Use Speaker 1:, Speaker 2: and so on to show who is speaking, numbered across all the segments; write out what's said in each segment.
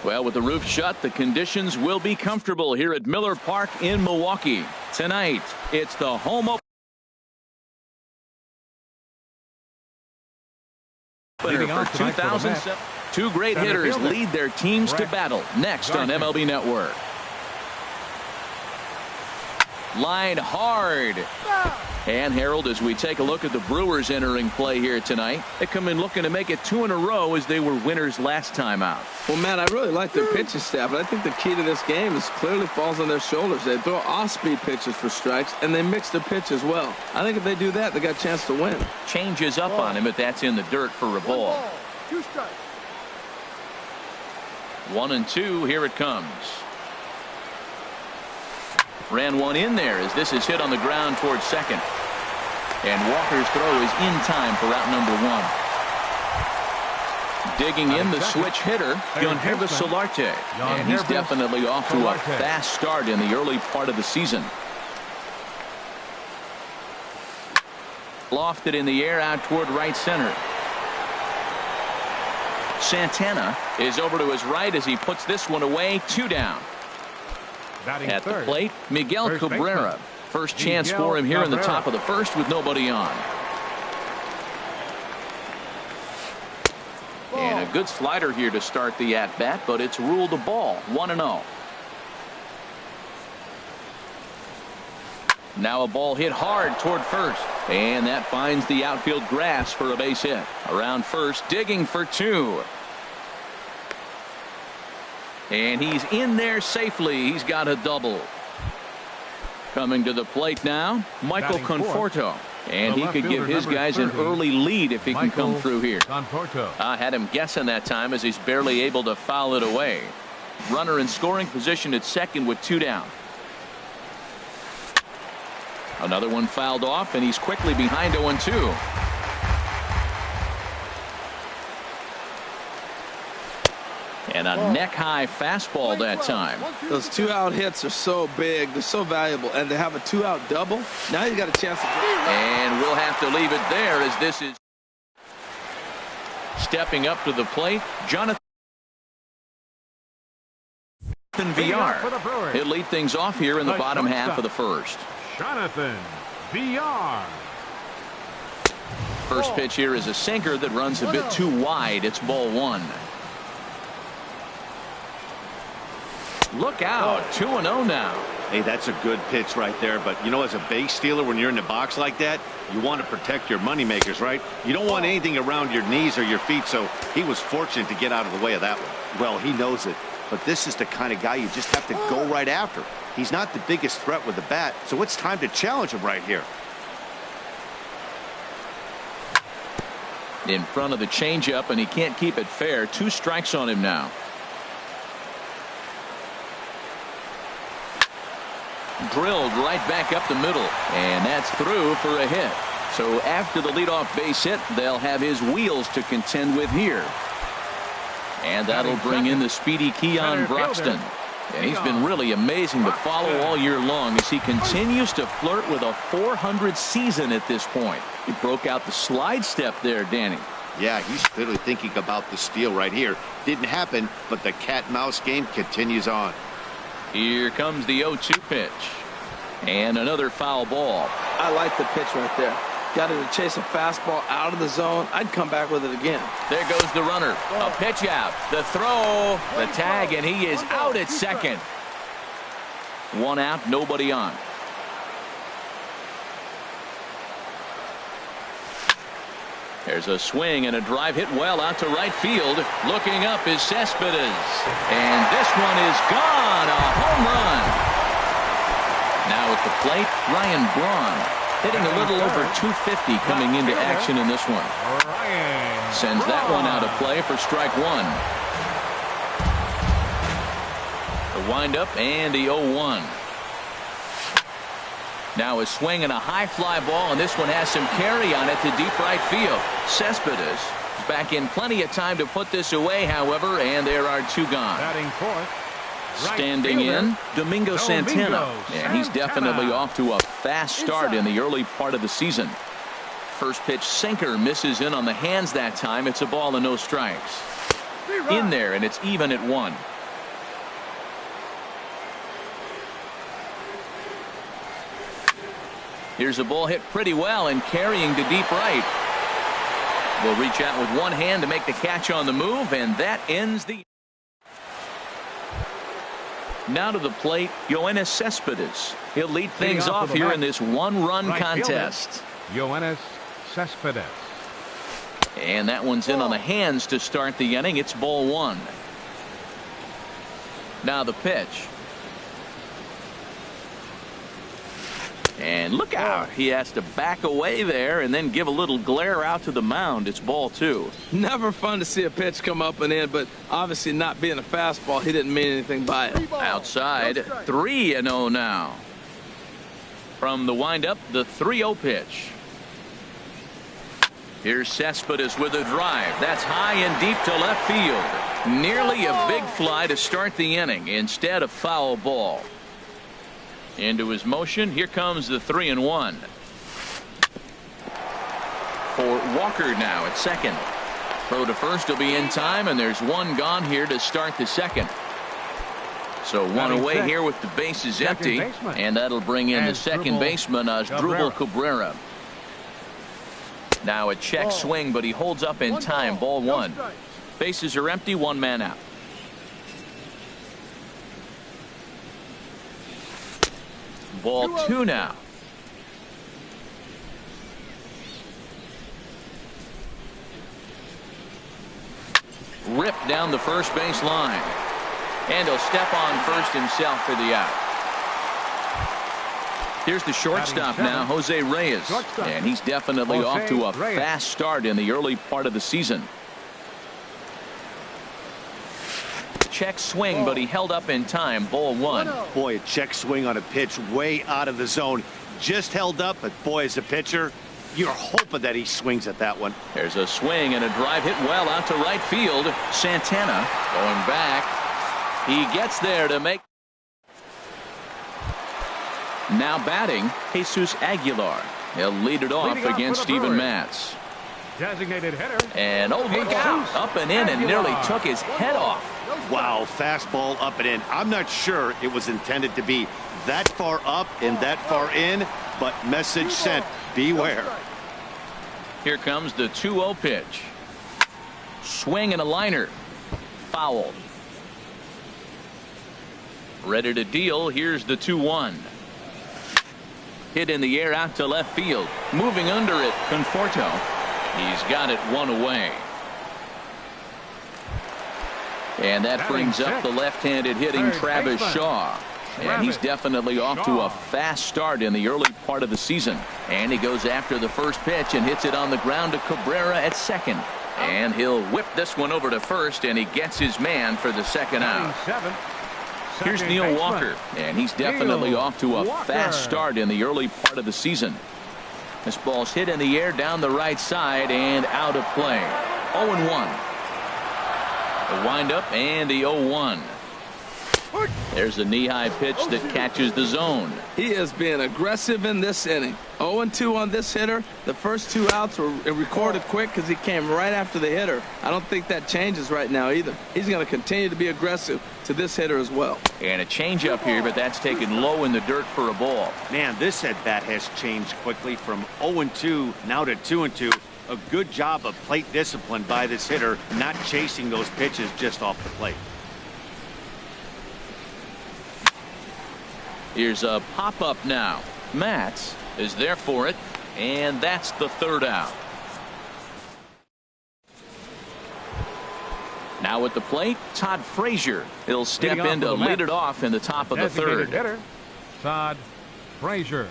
Speaker 1: Well, with the roof shut, the conditions will be comfortable here at Miller Park in Milwaukee. Tonight, it's the home opener for 2007. Two great hitters lead their teams to battle next on MLB Network. Line hard. And Harold, as we take a look at the Brewers entering play here tonight, they come in looking to make it 2 in a row as they were winners last time out.
Speaker 2: Well, Matt, I really like their pitching staff, but I think the key to this game is clearly falls on their shoulders. They throw off-speed pitches for strikes, and they mix the pitch as well. I think if they do that, they got a chance to win.
Speaker 1: Changes up on him, but that's in the dirt for a ball.
Speaker 3: 2 strikes.
Speaker 1: 1-2, here it comes. Ran one in there as this is hit on the ground towards second. And Walker's throw is in time for out number 1. Digging in the switch hitter, Yonhervis Solarte. And he's definitely off to a fast start in the early part of the season. Lofted in the air out toward right center. Santana is over to his right as he puts this one away. 2 down. At the plate, Miguel Cabrera. First chance for him here in the top of the first with nobody on. And a good slider here to start the at-bat, but it's ruled a ball. 1-0. Now a ball hit hard toward first. And that finds the outfield grass for a base hit. Around first, digging for 2. And he's in there safely. He's got a double. Coming to the plate now, Michael Conforto. And he could give his guys an early lead if he can come through here. I had him guessing that time as he's barely able to foul it away. Runner in scoring position at second with 2 down. Another one fouled off, and he's quickly behind 0-2. And a neck-high fastball that time.
Speaker 2: Those 2-out hits are so big. They're so valuable. And to have a 2-out double, now you got a chance to...
Speaker 1: And we'll have to leave it there as this is stepping up to the plate. Jonathan Villar. He'll lead things off here in the bottom half of the first.
Speaker 3: Jonathan Villar.
Speaker 1: First pitch here is a sinker that runs a bit too wide. It's ball 1. Look out, 2-0 now.
Speaker 4: Hey, that's a good pitch right there. But, you know, as a base stealer, when you're in the box like that, you want to protect your moneymakers, right? You don't want anything around your knees or your feet, so he was fortunate to get out of the way of that one. Well, he knows it. But this is the kind of guy you just have to go right after. He's not the biggest threat with the bat, so it's time to challenge him right here.
Speaker 1: In front of the changeup, and he can't keep it fair. 2 strikes on him now. Drilled right back up the middle, and that's through for a hit. So after the leadoff base hit, they'll have his wheels to contend with here. And that'll bring in the speedy Keon Broxton. And he's been really amazing to follow all year long as he continues to flirt with a .400 season at this point. He broke out the slide step there, Danny.
Speaker 4: Yeah, he's clearly thinking about the steal right here. Didn't happen, but the cat-mouse game continues on.
Speaker 1: Here comes the 0-2 pitch. And another foul ball.
Speaker 2: I like the pitch right there. Got him to chase a fastball out of the zone. I'd come back with it again.
Speaker 1: There goes the runner. A pitch out. The throw. The tag, and he is out at second. 1 out, nobody on. There's a swing and a drive hit well out to right field. Looking up is Cespedes. And this one is gone. A home run. Now at the plate, Ryan Braun. Hitting a little over 250 coming into action in this one. Sends that one out of play for strike 1. The windup and the 0-1. Now a swing and a high fly ball, and this one has some carry on it to deep right field. Cespedes is back in plenty of time to put this away, however, and there are 2 gone.
Speaker 3: Batting fourth.
Speaker 1: Standing in, Domingo Santana. And he's definitely off to a fast start in the early part of the season. First pitch sinker misses in on the hands that time. It's a ball and no strikes. In there, and it's even at 1. Here's a ball hit pretty well and carrying to deep right. Will reach out with one hand to make the catch on the move, and that ends the. Now to the plate, Yoenis Cespedes. He'll lead things off here in this one-run contest.
Speaker 3: Yoenis Cespedes.
Speaker 1: And that one's in on the hands to start the inning. It's ball one. Now the pitch. And look out. He has to back away there and then give a little glare out to the mound. It's ball two.
Speaker 2: Never fun to see a pitch come up and in, but obviously not being a fastball, he didn't mean anything by it.
Speaker 1: Outside, 3-0 now. From the windup, the 3-0 pitch. Here's Cespedes with a drive. That's high and deep to left field. Nearly a big fly to start the inning. Instead, a foul ball. Into his motion. Here comes the 3-1. For Walker now at second. Throw to first will be in time, and there's one gone here to start the second. So one away here with the bases empty, and that'll bring in the second baseman, Asdrubal Cabrera. Now a check swing, but he holds up in time. Ball one. Bases are empty, one man out. Ball two now. Ripped down the first base line. And he'll step on first himself for the out. Here's the shortstop now, Jose Reyes. And he's definitely off to a fast start in the early part of the season. Check swing, but he held up in time. Ball one.
Speaker 4: Boy, a check swing on a pitch way out of the zone. Just held up, but boy, as a pitcher, you're hoping that he swings at that one.
Speaker 1: There's a swing and a drive hit well out to right field. Santana going back. He gets there to make. Now batting, Jesus Aguilar. He'll lead it off against Steven Matz.
Speaker 3: Designated hitter.
Speaker 1: And oh, look out. Up and in and nearly took his head off.
Speaker 4: Wow, fastball up and in. I'm not sure it was intended to be that far up and that far in, but message sent. Beware.
Speaker 1: Here comes the 2-0 pitch. Swing and a liner. Foul. Ready to deal. Here's the 2-1. Hit in the air out to left field. Moving under it, Conforto. He's got it one away. And that brings up the left-handed hitting Travis Shaw. And he's definitely off to a fast start in the early part of the season. And he goes after the first pitch and hits it on the ground to Cabrera at second. And he'll whip this one over to first, and he gets his man for the second out. Here's Neil Walker, and he's definitely off to a fast start in the early part of the season. This ball's hit in the air down the right side and out of play. 0-1. The windup and the 0-1. There's a knee-high pitch that catches the zone.
Speaker 2: He is being aggressive in this inning. 0-2 on this hitter. The first two outs were recorded quick because he came right after the hitter. I don't think that changes right now either. He's going to continue to be aggressive to this hitter as well.
Speaker 1: And a changeup here, but that's taken low in the dirt for a ball.
Speaker 4: Man, this at-bat has changed quickly from 0-2 now to 2-2. A good job of plate discipline by this hitter, not chasing those pitches just off the plate.
Speaker 1: Here's a pop-up now. Matz is there for it, and that's the third out. Now at the plate, Todd Frazier. He'll step in to lead it off in the top of the third.
Speaker 3: Hitter, Todd Frazier.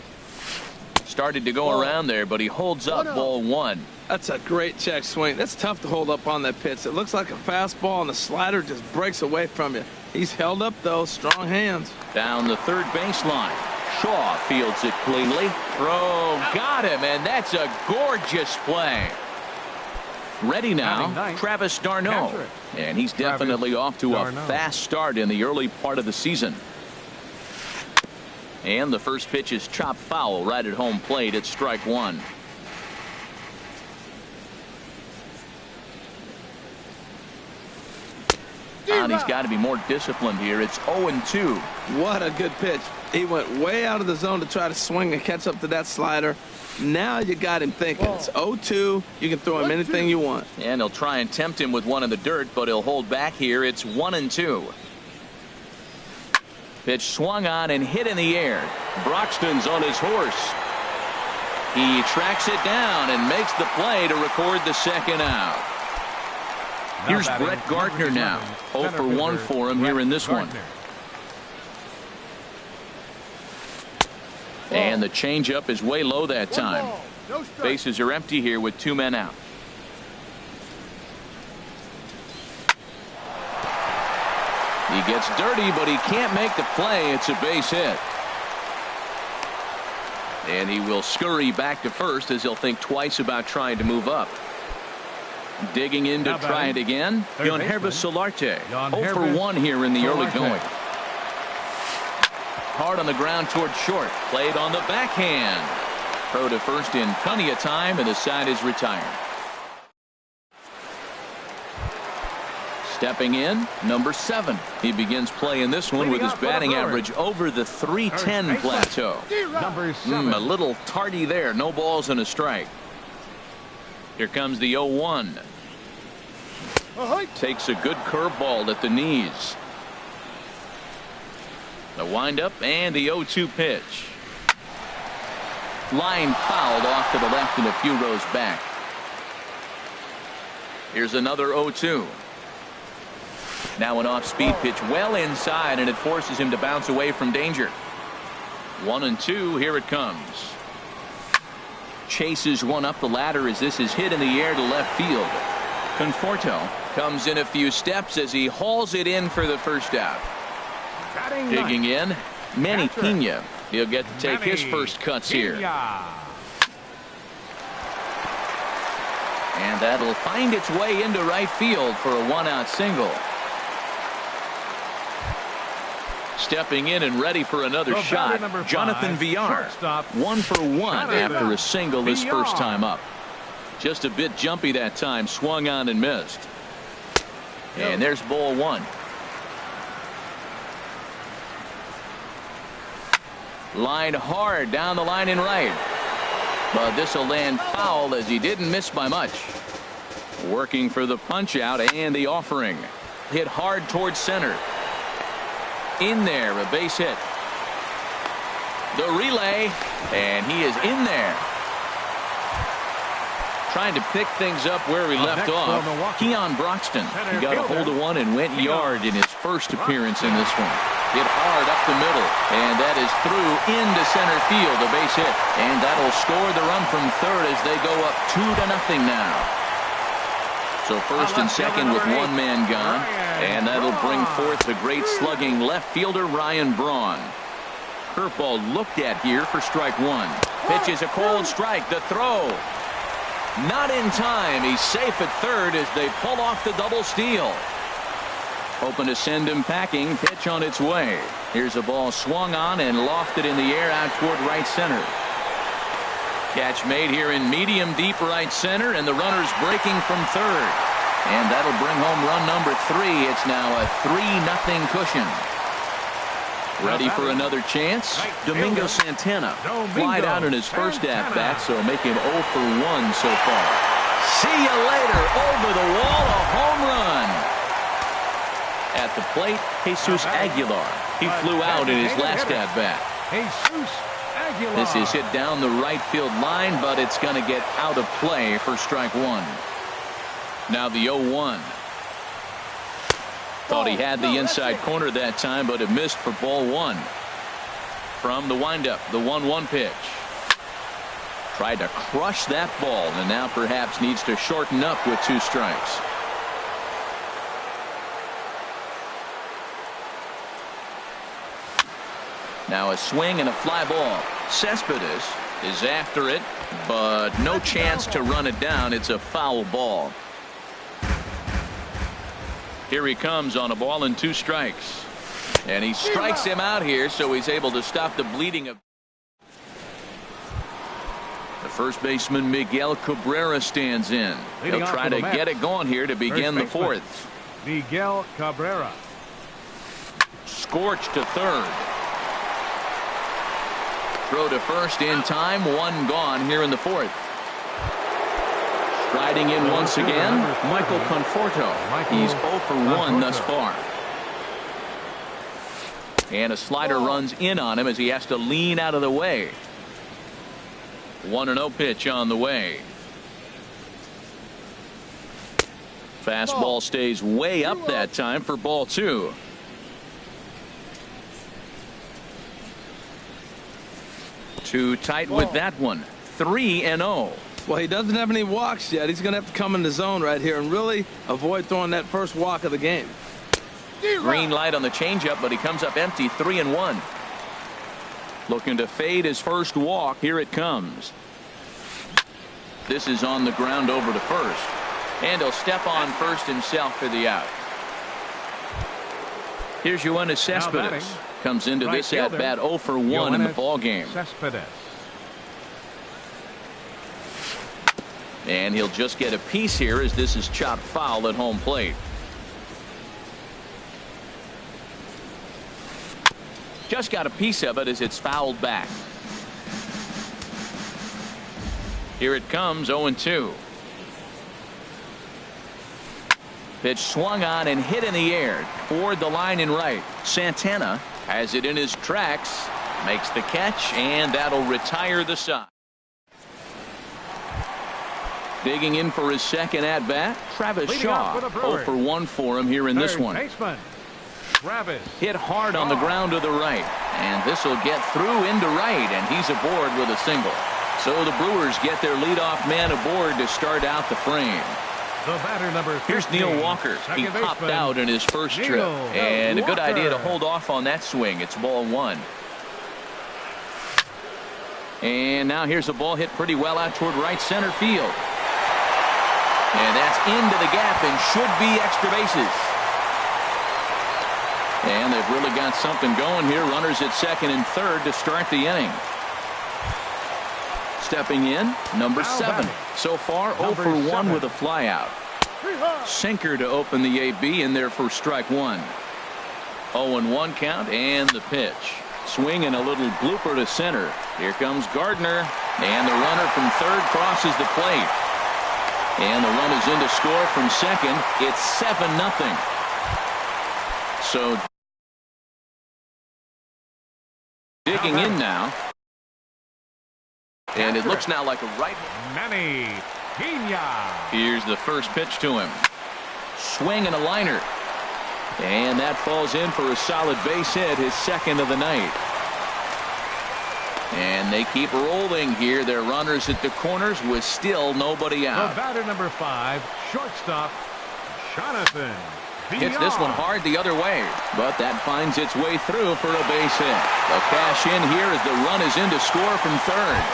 Speaker 1: Started to go around there, but he holds up ball one.
Speaker 2: That's a great check swing. That's tough to hold up on that pitch. It looks like a fastball, and the slider just breaks away from you. He's held up, though. Strong hands.
Speaker 1: Down the third baseline. Shaw fields it cleanly. Throw got him, and that's a gorgeous play. Ready now, Travis d'Arnaud. And he's definitely off to a fast start in the early part of the season. And the first pitch is chopped foul right at home plate. It's strike one. down. He's got to be more disciplined here. It's 0-2.
Speaker 2: What a good pitch. He went way out of the zone to try to swing and catch up to that slider. Now you got him thinking. It's 0-2. You can throw him anything you want.
Speaker 1: And he'll try and tempt him with one in the dirt, but he'll hold back here. It's 1-2. Pitch swung on and hit in the air. Broxton's on his horse. He tracks it down and makes the play to record the second out. Here's Brett Gardner now. 0 for 1 for him here in this one. And the changeup is way low that time. Bases are empty here with 2 men out. He gets dirty, but he can't make the play. It's a base hit. And he will scurry back to first as he'll think twice about trying to move up. Digging in to try it again. Yonhervis Solarte. 0 for 1 here in the early going. Hard on the ground toward short. Played on the backhand. Throw to first in plenty of time, and the side is retired. Stepping in, number 7. He begins play in this one with his batting average over the .310 plateau. A little tardy there. No balls and a strike. Here comes the 0-1. Takes a good curveball at the knees. The windup and the 0-2 pitch. Line fouled off to the left and a few rows back. Here's another 0-2. Now an off-speed pitch well inside, and it forces him to bounce away from danger. 1-2. Here it comes. Chases one up the ladder as this is hit in the air to left field. Conforto comes in a few steps as he hauls it in for the first out. Digging in, Manny Pena. He'll get to take his first cuts here. And that'll find its way into right field for a 1-out single. Stepping in and ready for another shot, Jonathan Villar. 1 for 1 after a single his first time up. Just a bit jumpy that time. Swung on and missed. And there's ball 1. Line hard down the line in right. But this will land foul as he didn't miss by much. Working for the punch out and the offering. Hit hard towards center. In there, a base hit. The relay, and he is in there. Trying to pick things up where he left off. Keon Broxton. He got a hold of one and went yard in his first appearance in this one. Hit hard up the middle, and that is through into center field, a base hit. And that'll score the run from third as they go up 2-0 now. So first and second with 1 man gone. And that'll bring forth the great slugging left fielder Ryan Braun. Curveball looked at here for strike 1. Pitch is a cold strike. The throw. Not in time. He's safe at third as they pull off the double steal. Hoping to send him packing. Pitch on its way. Here's a ball swung on and lofted in the air out toward right center. Catch made here in medium deep right center, and the runner's breaking from third. And that'll bring home run number 3. It's now a 3-0 cushion. Ready for another chance? Domingo Santana flied out in his first at-bat, so make him 0 for 1 so far. See you later. Over the wall, a home run. At the plate, Jesus Aguilar. He flew out in his last at-bat. This is hit down the right field line, but it's going to get out of play for strike 1. Now the 0-1. Thought he had the inside corner that time, but it missed for ball 1. From the windup, the 1-1 pitch. Tried to crush that ball, and now perhaps needs to shorten up with 2 strikes. Now a swing and a fly ball. Cespedes is after it, but no chance to run it down. It's a foul ball. Here he comes on a ball and 2 strikes. And he strikes him out here, so he's able to stop the bleeding of. The first baseman Miguel Cabrera stands in. He'll try to get it going here to begin the 4th.
Speaker 3: Miguel Cabrera.
Speaker 1: scorched to third. Throw to first in time. One gone here in the fourth. Striding in once again, Michael Conforto. He's 0 for 1 thus far. And a slider runs in on him as he has to lean out of the way. 1-0 pitch on the way. Fastball stays way up that time for ball 2. Too tight with that one. 3-0.
Speaker 2: Well, he doesn't have any walks yet. He's going to have to come in the zone right here and really avoid throwing that first walk of the game.
Speaker 1: Green light on the changeup, but he comes up empty. 3-1. Looking to fade his first walk. Here it comes. This is on the ground over to first. And he'll step on first himself for the out. Here's Yoenis Cespedes. Comes into this at bat 0 for 1 in the ball game. And he'll just get a piece here as this is chopped foul at home plate. Just got a piece of it as it's fouled back. Here it comes, 0-2. Pitch swung on and hit in the air toward the line in right. Santana has it in his tracks, makes the catch, and that'll retire the side. Digging in for his second at bat, Travis Shaw. 0 for 1 for him here in this one. Hit hard on the ground to the right, and this will get through into right, and he's aboard with a single. So the Brewers get their leadoff man aboard to start out the frame. Here's Neil Walker. He popped out in his first trip, and a good idea to hold off on that swing. It's ball 1. And now here's a ball hit pretty well out toward right center field. And that's into the gap and should be extra bases. And they've really got something going here. Runners at second and third to start the inning. Stepping in, number 7. So far, 0 for 1 with a flyout. Sinker to open the AB in there for strike 1. 0-1 count and the pitch. Swing and a little blooper to center. Here comes Gardner. And the runner from third crosses the plate. And the run is in to score from second. It's 7-0. So digging in now. And it looks now like a right.
Speaker 3: Manny Pena.
Speaker 1: Here's the first pitch to him. Swing and a liner. And that falls in for a solid base hit, his second of the night. And they keep rolling here. Their runners at the corners with still nobody out.
Speaker 3: The batter number 5, shortstop, Jonathan.
Speaker 1: Hits this one hard the other way, but that finds its way through for a base hit. They'll cash in here as the run is in to score from third.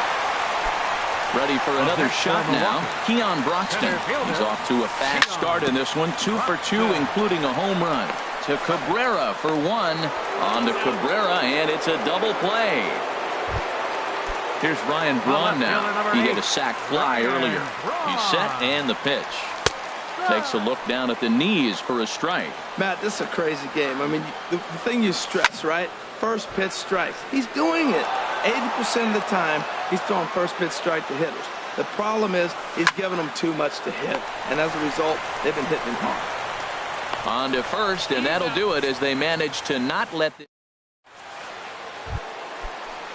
Speaker 1: Ready for another shot now. Keon Broxton. He's off to a fast start in this one. 2 for 2, including a home run. To Cabrera for 1. On to Cabrera, and it's a double play. Here's Ryan Braun now. He hit a sac fly earlier. He's set, and the pitch. Takes a look down at the knees for a strike.
Speaker 2: Matt, this is a crazy game. I mean, the thing you stress, right? First pitch strikes. He's doing it. 80% of the time, he's throwing first pitch strike to hitters. The problem is he's giving them too much to hit, and as a result, they've been hitting him hard.
Speaker 1: On to first, and that'll do it as they manage to not let the...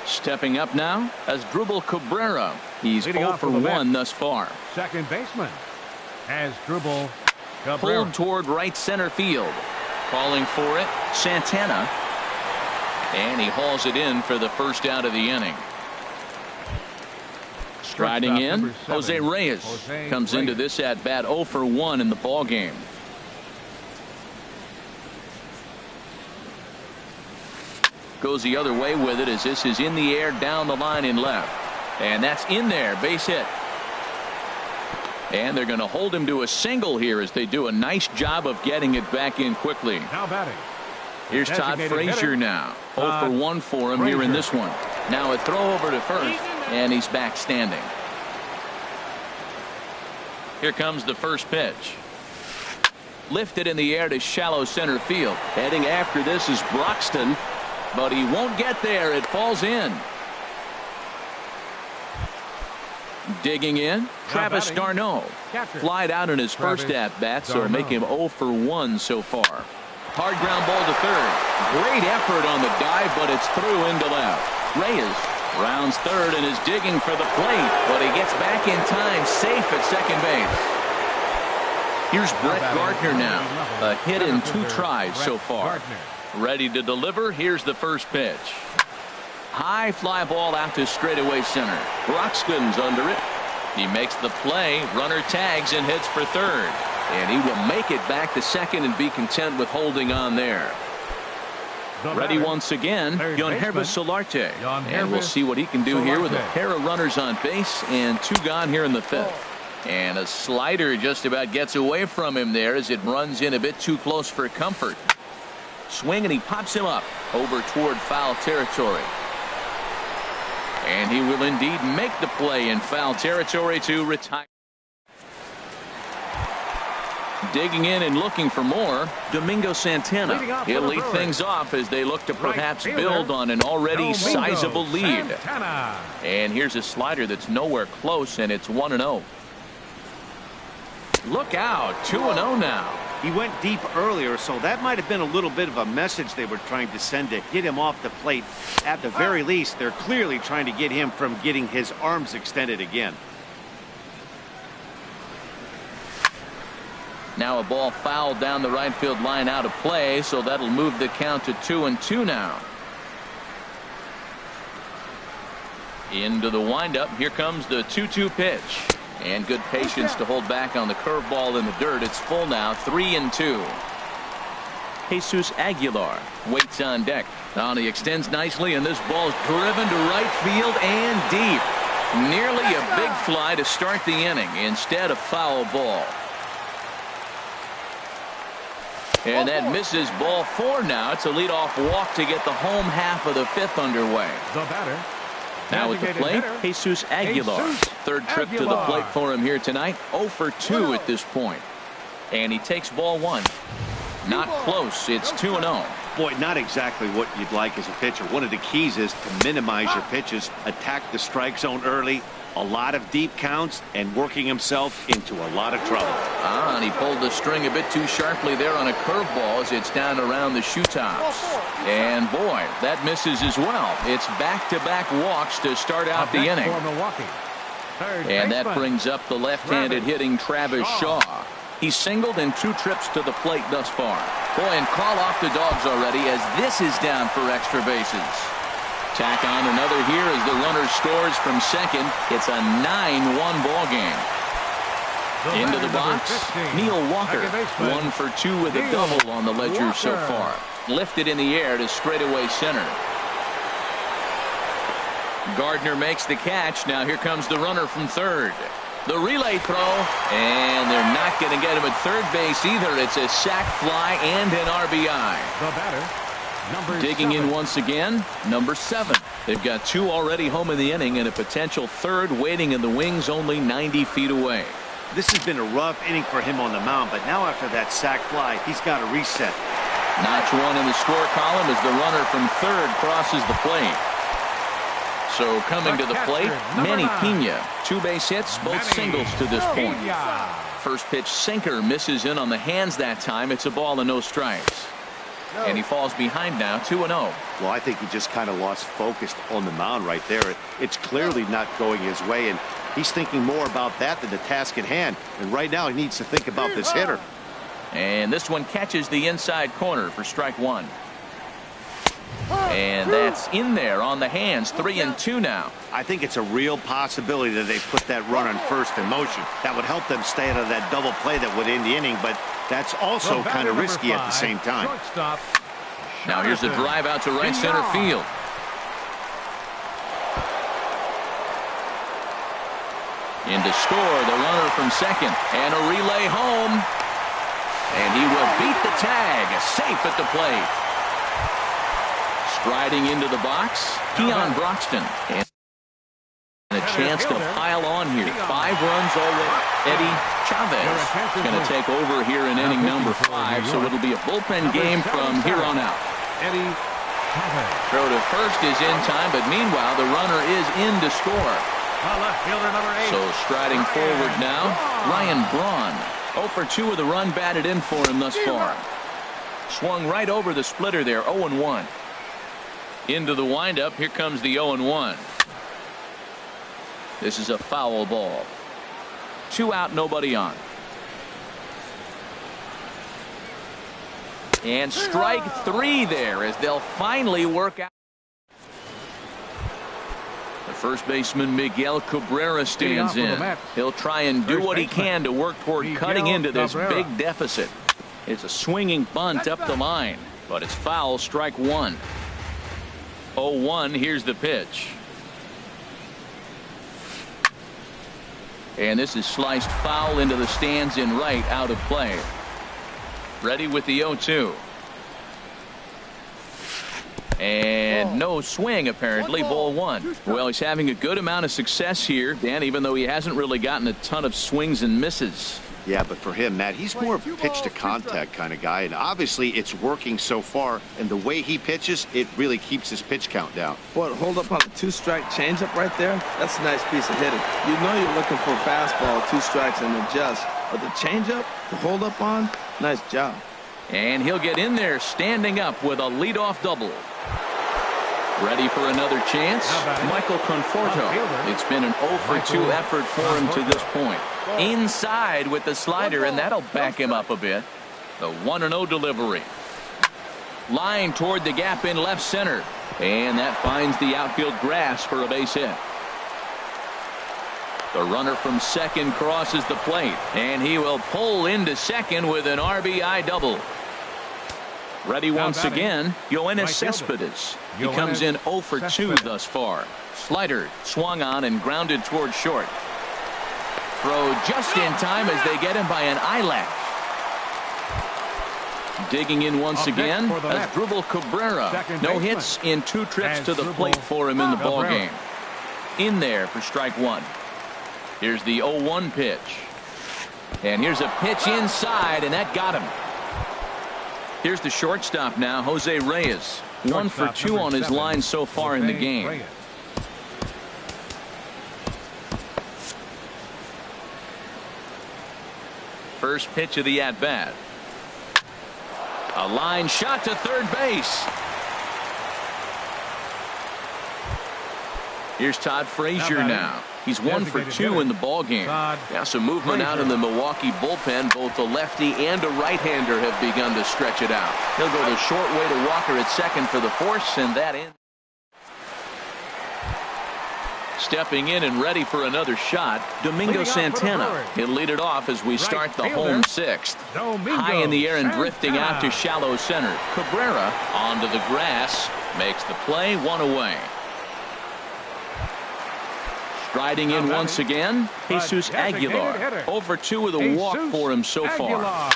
Speaker 1: Stepping up now as Drupal Cabrera. He's 0 for 1 thus far.
Speaker 3: Second baseman as Drupal Cabrera.
Speaker 1: Pulled toward right center field. Calling for it, Santana. And he hauls it in for the first out of the inning. Striding in, Jose Reyes comes into this at bat 0 for 1 in the ball game. Goes the other way with it as this is in the air down the line in left. And that's in there, base hit. And they're going to hold him to a single here as they do a nice job of getting it back in quickly.
Speaker 3: Now batting.
Speaker 1: Here's Todd Frazier now. 0 for 1 for him here in this one. Now a throw over to first, and he's back standing. Lifted in the air to shallow center field. Heading after this is Broxton, but he won't get there. It falls in. Digging in, Travis d'Arnaud. Flied out in his first at-bat, so make him 0 for 1 so far. Hard ground ball to third. Great effort on the dive, but it's through into left. Reyes rounds third and is digging for the plate, but he gets back in time, safe at second base. Here's Brett Gardner now. A hit in 2 tries so far. Ready to deliver. Here's the first pitch. High fly ball out to straightaway center. Broxton's under it. He makes the play. Runner tags and hits for third. And he will make it back to second and be content with holding on there. Ready once again, Yangervis Solarte. And we'll see what he can do here with a pair of runners on base and 2 gone here in the 5th. And a slider just about gets away from him there as it runs in a bit too close for comfort. Swing, and he pops him up over toward foul territory. And he will indeed make the play in foul territory to retire. Digging in and looking for more, Domingo Santana. He'll lead things off as they look to perhaps build on an already sizable lead. And here's a slider that's nowhere close, and it's 1-0. Look out, 2-0 now.
Speaker 4: He went deep earlier, so that might have been a little bit of a message they were trying to send to get him off the plate. At the very least, they're clearly trying to get him from getting his arms extended again.
Speaker 1: Now a ball fouled down the right field line out of play, so that'll move the count to 2-2 now. Into the windup. Here comes the 2-2 pitch. And good patience to hold back on the curveball in the dirt. It's full now, 3-2. Jesus Aguilar waits on deck. Now he extends nicely, and this ball's driven to right field and deep. Nearly a big fly to start the inning. Instead, a foul ball. And that misses ball 4 now. It's a leadoff walk to get the home half of the 5th underway.
Speaker 3: The batter.
Speaker 1: Now at the plate, Jesus Aguilar. Third trip to the plate for him here tonight. 0 for 2 at this point. And he takes ball 1. Not close. It's 2-0.
Speaker 4: Boy, not exactly what you'd like as a pitcher. One of the keys is to minimize your pitches, attack the strike zone early, a lot of deep counts, and working himself into a lot of trouble.
Speaker 1: And he pulled the string a bit too sharply there on a curveball as it's down around the shoe tops. And boy, that misses as well. It's back-to-back walks to start out the inning. And that brings up the left-handed hitting Travis Shaw. He's singled in 2 trips to the plate thus far. Boy, and call off the dogs already as this is down for extra bases. Tack on another here as the runner scores from second. It's a 9-1 ball game. Into the box, Neil Walker. 1 for 2 with a double on the ledger so far. Lifted in the air to straightaway center. Gardner makes the catch. Now here comes the runner from third. The relay throw, and they're not going to get him at third base either. It's a sac fly and an RBI.
Speaker 3: The batter.
Speaker 1: Digging in once again, number 7. They've got 2 already home in the inning and a potential third waiting in the wings only 90 feet away.
Speaker 4: This has been a rough inning for him on the mound, but now after that sac fly, he's got to reset.
Speaker 1: Notch 1 in the score column as the runner from third crosses the plate. So coming to the plate, Manny Pena. 2 base hits, both singles to this point. First pitch sinker misses in on the hands that time. It's a ball and no strikes. And he falls behind now, 2-0.
Speaker 4: Well, I think he just kind of lost focus on the mound right there. It's clearly not going his way, and he's thinking more about that than the task at hand. And right now he needs to think about this hitter.
Speaker 1: And this one catches the inside corner for strike 1. And that's in there on the hands, 3-2 now.
Speaker 4: I think it's a real possibility that they put that run on first in motion. That would help them stay out of that double play that would end the inning, but that's also kind of risky at the same time.
Speaker 1: Now here's the drive out to right center field. In to score, the runner from second, and a relay home. And he will beat the tag, safe at the plate. Striding into the box, Keon Broxton. And a chance to pile on here. 5 runs already. Eddie Chavez is going to take over here in inning number 5, so it'll be a bullpen game from here on out.
Speaker 3: Eddie Chavez.
Speaker 1: Throw to first is in time, but meanwhile the runner is in to score.
Speaker 3: Left fielder number 8.
Speaker 1: So striding forward now, Ryan Braun. 0 for 2 with a run batted in for him thus far. Swung right over the splitter there, 0-1. Into the windup, here comes the 0-1. This is a foul ball. 2 out, nobody on. And strike 3 there as they'll finally work out. The first baseman Miguel Cabrera stands in. He'll try and do what he can to work toward cutting into this big deficit. It's a swinging bunt up the line, but it's foul, strike 1. 0-1, here's the pitch. And this is sliced foul into the stands in right, out of play. Ready with the 0-2. And no swing, apparently. Ball 1. Well, he's having a good amount of success here, Dan, even though he hasn't really gotten a ton of swings and misses.
Speaker 4: Yeah, but for him, Matt, he's more of a pitch to contact kind of guy, and obviously it's working so far, and the way he pitches, it really keeps his pitch count down.
Speaker 2: Boy, hold up on the 2-strike changeup right there. That's a nice piece of hitting. You know you're looking for a fastball, 2 strikes and adjust, but the changeup, the hold up on, nice job.
Speaker 1: And he'll get in there standing up with a leadoff double. Ready for another chance, Michael Conforto. It's been an 0 for 2 effort for him to this point. Inside with the slider, and that'll back him up a bit. The 1-0 delivery. Line toward the gap in left center. And that finds the outfield grass for a base hit. The runner from second crosses the plate, and he will pull into second with an RBI double. Ready once again, Yoenis Cespedes. He comes in 0 for 2 thus far. Slider swung on and grounded toward short. Throw just in time as they get him by an eyelash. Digging in once again, Asdrubal Cabrera. No hits in 2 trips to the plate for him in the ballgame. In there for strike 1. Here's the 0-1 pitch. And here's a pitch inside, and that got him. Here's the shortstop now, Jose Reyes. 1 for 2 on his line so far in the game. First pitch of the at-bat. A line shot to third base. Here's Todd Frazier now. He's 1 for 2 in the ballgame. Now some movement out in the Milwaukee bullpen. Both a lefty and a right-hander have begun to stretch it out. He'll go the short way to Walker at second for the force, and that ends. Stepping in and ready for another shot, Domingo Santana. He'll lead it off as we start the home 6th. High in the air and drifting out to shallow center. Cabrera onto the grass, makes the play, 1 away. Striding in once again, Jesus Aguilar. 0 for 2 with a walk for him so far.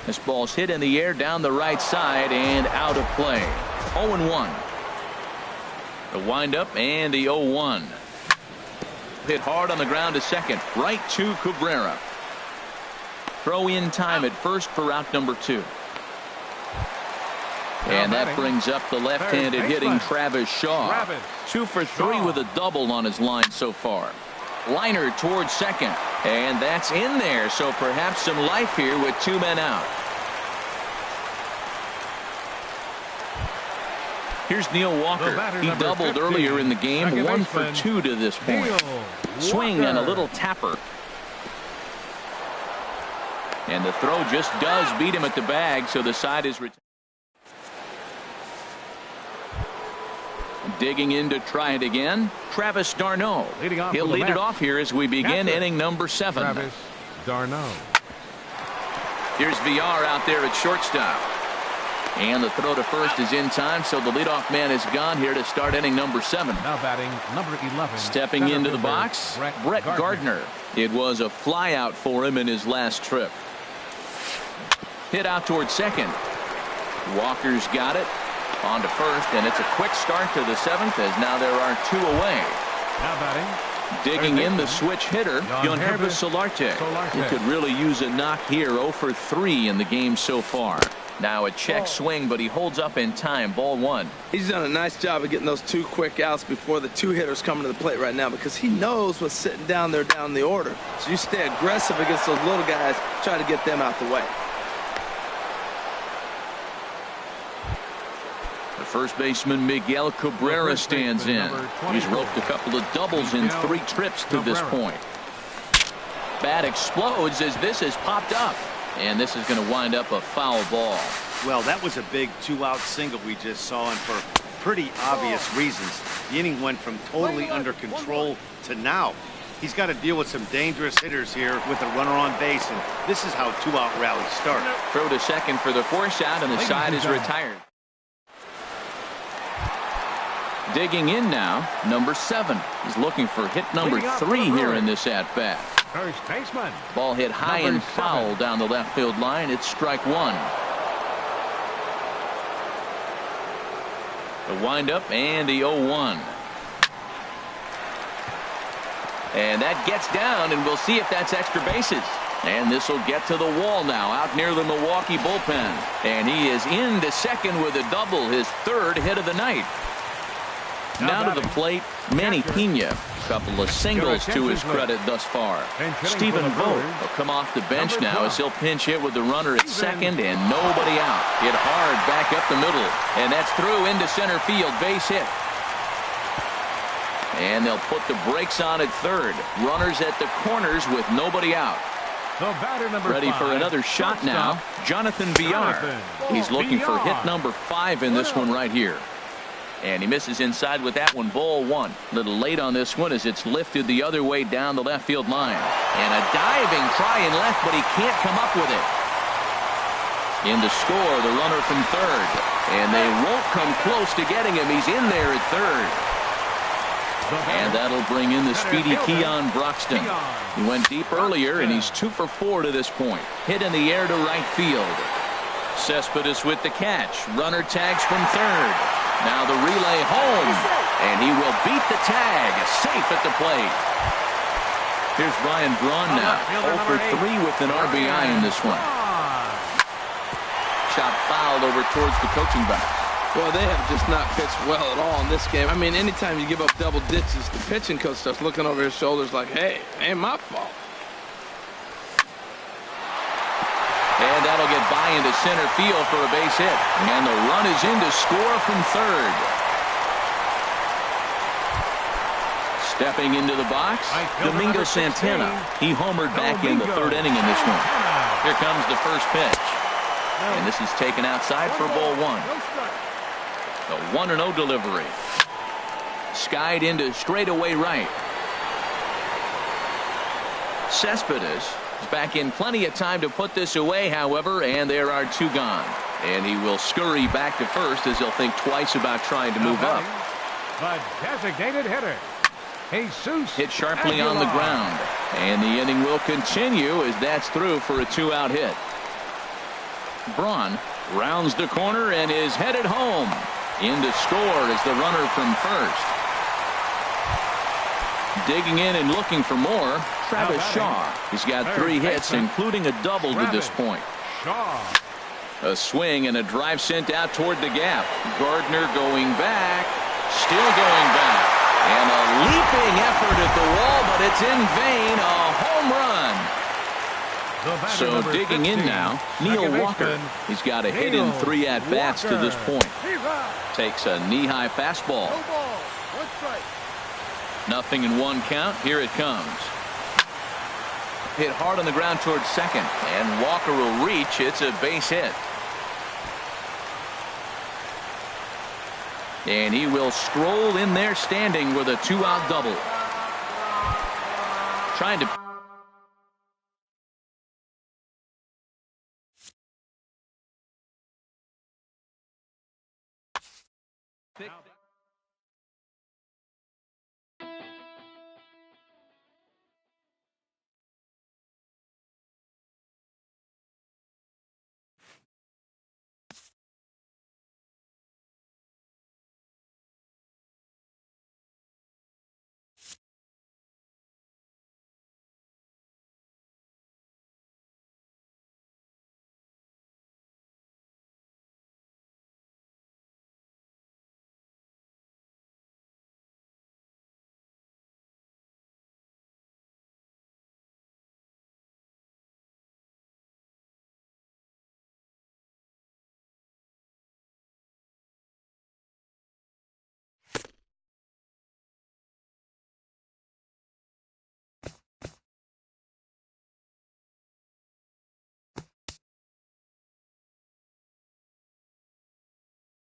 Speaker 1: This ball's hit in the air down the right side and out of play. 0-1. The windup and the 0-1. Hit hard on the ground to second. Right to Cabrera. Throw in time at first for out number 2. And that brings up the left-handed hitting Travis Shaw. 2 for 3 with a double on his line so far. Liner towards second. And that's in there, so perhaps some life here with 2 men out. Here's Neil Walker. He doubled earlier in the game. 1 for 2 to this point. Swing and a little tapper. And the throw just does beat him at the bag, so the side is retained. Digging in to try it again, Travis d'Arnaud. He'll lead it off here as we begin inning number 7.
Speaker 3: Travis d'Arnaud.
Speaker 1: Here's VR out there at shortstop. And the throw to first is in time, so the leadoff man is gone here to start inning number 7.
Speaker 3: Now batting number 11.
Speaker 1: Stepping into the box, Brett Gardner. It was a fly out for him in his last trip. Hit out towards second. Walker's got it. On to first, and it's a quick start to the 7th as now there are 2 away.
Speaker 3: Now batting.
Speaker 1: Digging in the switch hitter, Yonhervis Solarte. He could really use a knock here. 0 for 3 in the game so far. Now a check swing, but he holds up in time. Ball 1.
Speaker 2: He's done a nice job of getting those 2 quick outs before the 2 hitters coming to the plate right now, because he knows what's sitting down there down the order. So you stay aggressive against those little guys, try to get them out the way.
Speaker 1: The first baseman Miguel Cabrera stands in. He's roped a couple of doubles in 3 trips to this point. Bat explodes as this has popped up. And this is going to wind up a foul ball.
Speaker 4: Well, that was a big 2-out single we just saw, and for pretty obvious reasons. The inning went from totally under control to now. He's got to deal with some dangerous hitters here with a runner on base, and this is how 2-out rallies start.
Speaker 1: Throw to second for the force out, and the side is retired. Digging in now, number 7. He's looking for hit number 3 here in this at-bat.
Speaker 3: First baseman.
Speaker 1: Ball hit high and foul down the left field line. It's strike 1. The windup and the 0-1. And that gets down, and we'll see if that's extra bases. And this will get to the wall now, out near the Milwaukee bullpen. And he is into second with a double, his 3rd hit of the night. Now to the plate, Manny Pena. A couple of singles to his credit thus far. Stephen Vogt will come off the bench now as he'll pinch hit with the runner at second and nobody out. Hit hard back up the middle. And that's through into center field. Base hit. And they'll put the brakes on at third. Runners at the corners with nobody out. Ready for another shot now. Jonathan Villar. He's looking for hit number 5 in this one right here. And he misses inside with that one. Ball 1. A little late on this one as it's lifted the other way down the left field line. And a diving try in left, but he can't come up with it. In to score, the runner from third. And they won't come close to getting him. He's in there at third. And that'll bring in the speedy Keon Broxton. He went deep earlier, and he's 2 for 4 to this point. Hit in the air to right field. Cespedes with the catch. Runner tags from third. Now the relay home, and he will beat the tag, safe at the plate. Here's Ryan Braun now, 0 for 3 with an RBI in this one. Shot fouled over towards the coaching box.
Speaker 2: Well, they have just not pitched well at all in this game. I mean, anytime you give up double ditches, the pitching coach starts looking over his shoulders like, hey, ain't my fault.
Speaker 1: And that'll get by into center field for a base hit. And the run is in to score from third. Stepping into the box, Domingo Santana. He homered back in the 3rd inning in this one. Here comes the first pitch. And this is taken outside for ball 1. The 1-0 delivery. Skied into straightaway right. Cespedes is back in plenty of time to put this away, however, and there are 2 gone. And he will scurry back to first as he'll think twice about trying to move up.
Speaker 3: The designated hitter, Jesus.
Speaker 1: Hit sharply on the ground. And the inning will continue as that's through for a 2-out hit. Braun rounds the corner and is headed home. In to score is the runner from first. Digging in and looking for more, Travis Shaw. He's got 3 hits, including a double to this point. A swing and a drive sent out toward the gap. Gardner going back, still going back. And a leaping effort at the wall, but it's in vain. A home run. So digging in now, Neil Walker. He's got a hit in 3 at-bats to this point. Takes a knee-high fastball. Nothing in 1 count. Here it comes. Hit hard on the ground towards second. And Walker will reach. It's a base hit. And he will stroll in there standing with a 2-out double. Trying to